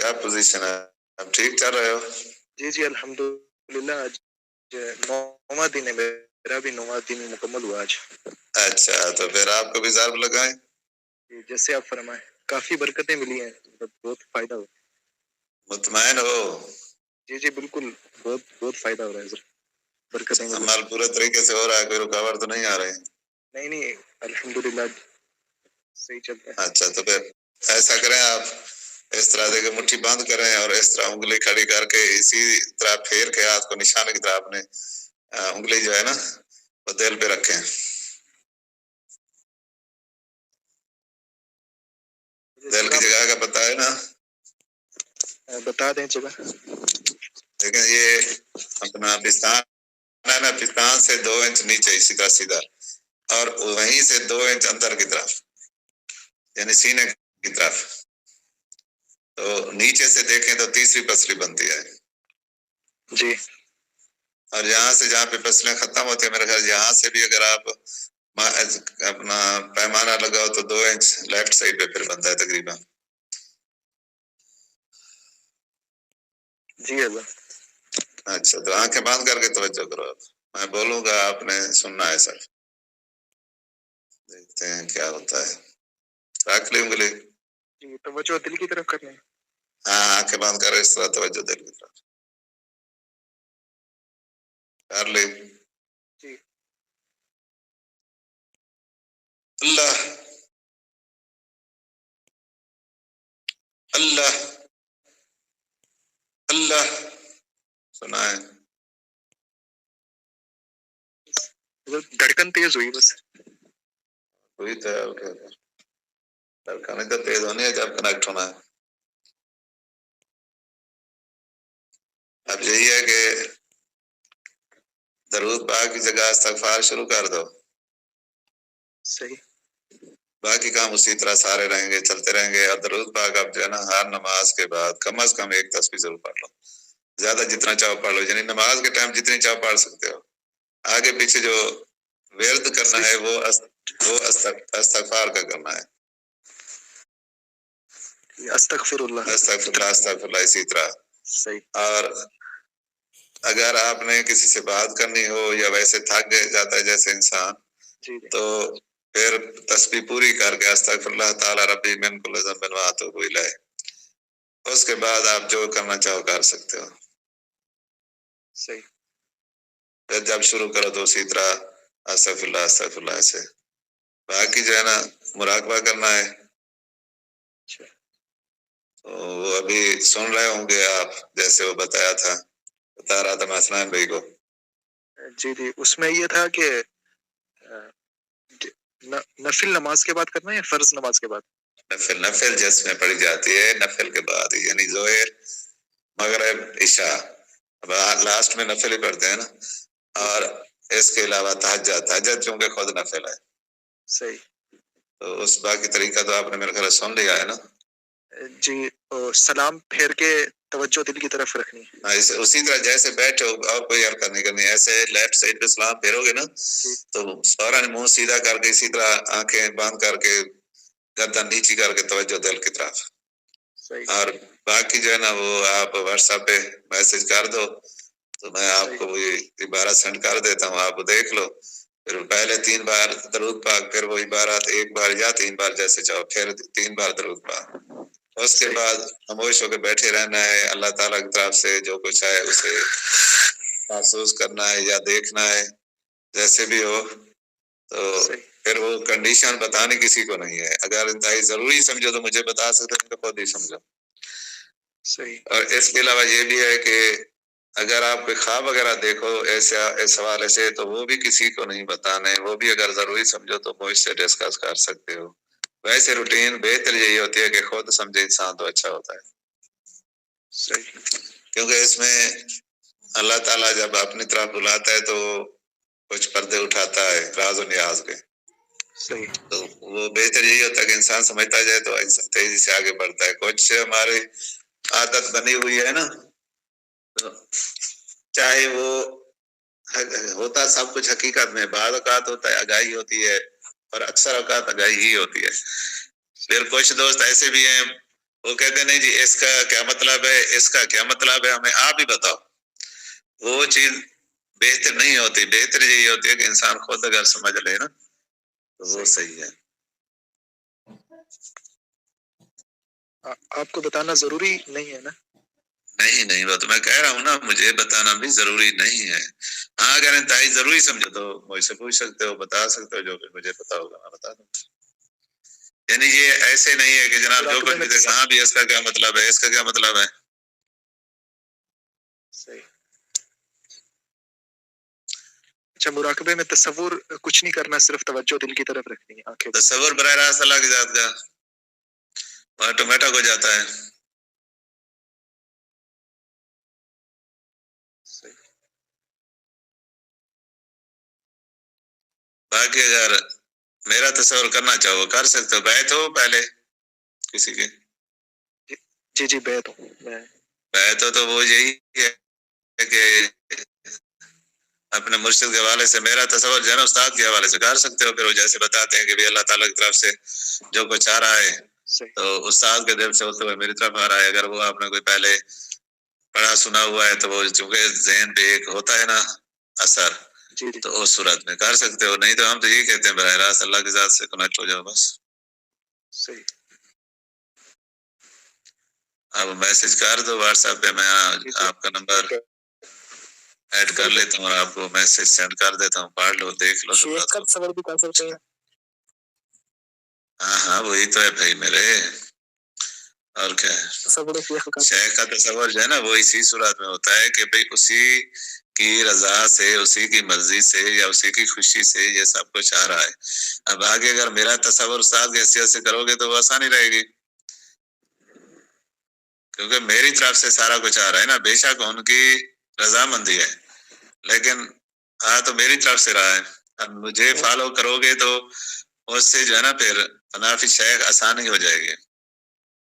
کیا پوزیشن ہے؟ اب ٹھیک چل رہے ہو؟ جی جی الحمدللہ. آج 9واں دن ہے میرا بھی 9واں دن مکمل ہوا آج. اچھا تو پھر آپ کو بھی ضرب لگائیں. جیسے آپ فرمائیں. کافی برکتیں ملی ہیں, بہت فائدہ ہوا. مطمئن ہو؟ جی جی بالکل, بہت بہت فائدہ ہو رہا ہے سر. برکتیں ملی. عمل پورے طریقے سے ہو رہا ہے, کوئی رکاوٹ تو نہیں آ رہی؟ نہیں نہیں الحمدللہ صحیح چلتا ہے. اچھا تو پھر ایسا کریں, آپ اس طرح دے کے مٹھی بند کریں اور اس طرح انگلی کھڑی کر کے اسی طرح پھیر کے ہاتھ کو نشانے کی طرح اپنے انگلی جو ہے نا وہ دل پہ رکھیں. دل کی جگہ کا پتہ ہے نا؟ بتا دیں جگہ. لیکن یہ اپنا پستان ہے نا, پستان سے 2 انچ نیچے سیدھا سیدھا, اور وہیں سے 2 انچ اندر کی طرف, یعنی سینے کی طرف. تو نیچے سے دیکھیں تو تیسری پسلی بنتی ہے جی. اور یہاں سے جہاں پہ پسلیاں ختم ہوتی ہیں, میرے خیال یہاں سے بھی اگر آپ اپنا پیمانہ لگاؤ تو 2 انچ لیفٹ سائڈ پہ پھر بنتا ہے تقریباً. جی اللہ. اچھا تو آنکھیں بند کر کے توجہ کرو. آپ میں بولوں گا, آپ نے سننا ہے سر. دیکھتے ہیں کیا ہوتا ہے. رکھ لی انگلی. جی توجہ دل کی طرف کرنا ہے. ہاں آنکھیں بند کر اس طرح توجہ دل کی طرف کر لی. جی. اللہ اللہ اللہ. سنا ہے؟ دھڑکن تیز ہوئی بس. ہوئی تو ہے, اوکے. دھڑکنیں تو تیز ہونی ہے جب کنیکٹ ہونا ہے. اب یہی ہے کہ درود پاک کی جگہ استغفار شروع کر دو. صحیح. باقی کام اسی طرح سارے رہیں گے, چلتے رہیں گے. اور درود پاک اب جو ہے نا ہر نماز کے بعد کم از کم 1 تسبیح ضرور پڑھ لو. زیادہ جتنا چاہو پڑھ لو, یعنی نماز کے ٹائم جتنی چاہو پڑھ سکتے ہو. آگے پیچھے جو ورد کرنا ہے وہ استغفار کا کرنا ہے. استغفر اللہ استغفر اللہ استغفر اللہ اسی طرح. صحیح. اور اگر آپ نے کسی سے بات کرنی ہو یا ویسے تھک جاتا ہے جیسے انسان, جی. تو پھر تسبیح پوری کر کے استغفر اللہ تعالی ربی من کل ذنب واتوب الیہ, اس کے بعد آپ جو کرنا چاہو کر سکتے ہو. صحیح. پھر جب شروع کرو تو اسی طرح استغفر اللہ سے. باقی جو ہے نا مراقبہ کرنا ہے. تو وہ ابھی سن رہے ہوں گے آپ, جیسے وہ بتایا تھا, بتا رہا تھا میں اسلام بھائی کو. جی جی اس میں یہ تھا کہ نفل نماز کے بعد کرنا ہے یا فرض نماز کے بعد؟ نفل جس میں پڑھی جاتی ہے نفل کے بعد, یعنی ظہر مغرب عشاء, لاسٹ میں نفل ہی پڑھتے ہیں نا. اور اس کے علاوہ تہجد چونکہ خود نفل ہے. صحیح. تو اس باقی طریقہ تو آپ نے میرے خیال سن لیا ہے نا. جی سلام پھیر کے توجہ دل کی طرف رکھنی ہے. اسی طرح جیسے بیٹھے ہو اور کوئی حرکت نہیں کرنی. ایسے لیفٹ سائڈ پہ سلام پھیرو گے نا تو فوراً منہ سیدھا کر کے اسی طرح آنکھیں بند کر کے گردن نیچی کر کے توجہ دل کی طرف. اور باقی جو ہے نا وہ آپ واٹس ایپ پہ میسج کر دو تو میں آپ کو وہ عبارت سینڈ کر دیتا ہوں, آپ دیکھ لو. پھر پہلے 3 بار درود پاک, پھر وہ عبارت 1 بار یا 3 بار جیسے چاہو, پھر 3 بار درود پاک. اس کے بعد خاموش ہو کے بیٹھے رہنا ہے. اللہ تعالیٰ کی طرف سے جو کچھ ہے اسے محسوس کرنا ہے یا دیکھنا ہے, جیسے بھی ہو. تو پھر وہ کنڈیشن بتانے کسی کو نہیں ہے. اگر انتہائی ضروری سمجھو تو مجھے بتا سکتے ہو, خود ہی سمجھو. صحیح. اور اس کے علاوہ یہ بھی ہے کہ اگر آپ کوئی خواب وغیرہ دیکھو ایسے اس حوالے سے تو وہ بھی کسی کو نہیں بتانے. وہ بھی اگر ضروری سمجھو تو مجھ سے ڈسکس کر سکتے ہو. ویسے روٹین بہتر یہی ہوتی ہے کہ خود سمجھے انسان تو اچھا ہوتا ہے. صحیح. کیونکہ اس میں اللہ تعالیٰ جب اپنی طرف بلاتا ہے تو کچھ پردے اٹھاتا ہے راز و نیاز کے. صحیح. تو وہ بہتر یہی ہوتا ہے کہ انسان سمجھتا جائے تو تیزی سے آگے بڑھتا ہے. کچھ ہماری عادت بنی ہوئی ہے نا, تو چاہے وہ ہوتا سب کچھ حقیقت میں, بعض اوقات ہوتا ہے آگاہی ہوتی ہے اور اکثر اوقات آگاہی ہی ہوتی ہے. پھر کچھ دوست ایسے بھی ہیں وہ کہتے نہیں جی اس کا کیا مطلب ہے، اس کا کیا مطلب ہے، ہمیں آپ ہی بتاؤ. وہ چیز بہتر نہیں ہوتی. بہتر یہی ہوتی ہے کہ انسان خود اگر سمجھ لے نا تو وہ صحیح ہے. آپ کو بتانا ضروری نہیں ہے نا؟ نہیں وہ تو میں کہہ رہا ہوں نا، مجھے بتانا بھی ضروری نہیں ہے. ہاں اگر انتہائی ضروری سمجھو تو مجھ سے پوچھ سکتے ہو، بتا سکتے ہو، جو کہ مجھے پتا ہوگا میں بتا دوں. یعنی یہ ایسے نہیں ہے کہ جناب جو کچھ بھی دیکھا ہاں بھی اس کا کیا مطلب ہے، اس کا کیا مطلب ہے. صحیح. اچھا، مراقبے میں تصور کچھ نہیں کرنا، صرف توجہ دل کی طرف رکھنی ہے، آنکھیں. تصور براہ راست اللہ کی ذات کا آٹومیٹک ہو جاتا ہے. باقی اگر میرا تصور کرنا چاہو کر سکتے ہو. بیعت ہو پہلے کسی کے؟ جی بیعت ہوں میں. بیعت ہو تو وہ یہی ہے کہ اپنے مرشد کے حوالے سے میرا تصور جو ہے نا استاد کے حوالے سے کر سکتے ہو. پھر وہ جیسے بتاتے ہیں کہ بھی اللہ تعالیٰ کی طرف سے جو کچھ آ رہا ہے تو استاد کے دل سے ہوتے ہوئے میری طرف آ رہا ہے. اگر وہ آپ نے کوئی پہلے پڑھا سنا ہوا ہے تو وہ چونکہ ذہن پہ ایک ہوتا ہے نا اثر، تو اس صورت میں کر سکتے ہو. نہیں تو ہم تو یہی کہتے ہیں براہ راست اللہ کی ذات سے کنیکٹ ہو جاؤ بس. صحیح. آپ میسج کر دو واٹس ایپ پہ، میں آپ کا نمبر ایڈ کر لیتا ہوں اور آپ کو میسج سینڈ کر دیتا ہوں. پڑھ لو، دیکھ لو. شیخ کا تصور بھی کر سکتے ہیں. ہاں وہی تو ہے بھائی میرے. اور کیا ہے، شیخ کا تصور جو ہے نا وہ اسی صورت میں ہوتا ہے کہ بھئی اسی کی رضا سے، اسی کی مرضی سے یا اسی کی خوشی سے یہ سب کچھ آ رہا ہے. اب آگے اگر میرا تصور استاد کی حیثیت سے کرو گے تو وہ آسانی رہے گی، کیونکہ میری طرف سے سارا کچھ آ رہا ہے نا. بے شک ان کی رضامندی ہے لیکن تو میری طرف سے رہا ہے. اب مجھے فالو کرو گے تو اس سے جو ہے نا پھر منافی شیخ آسانی ہو جائے گی.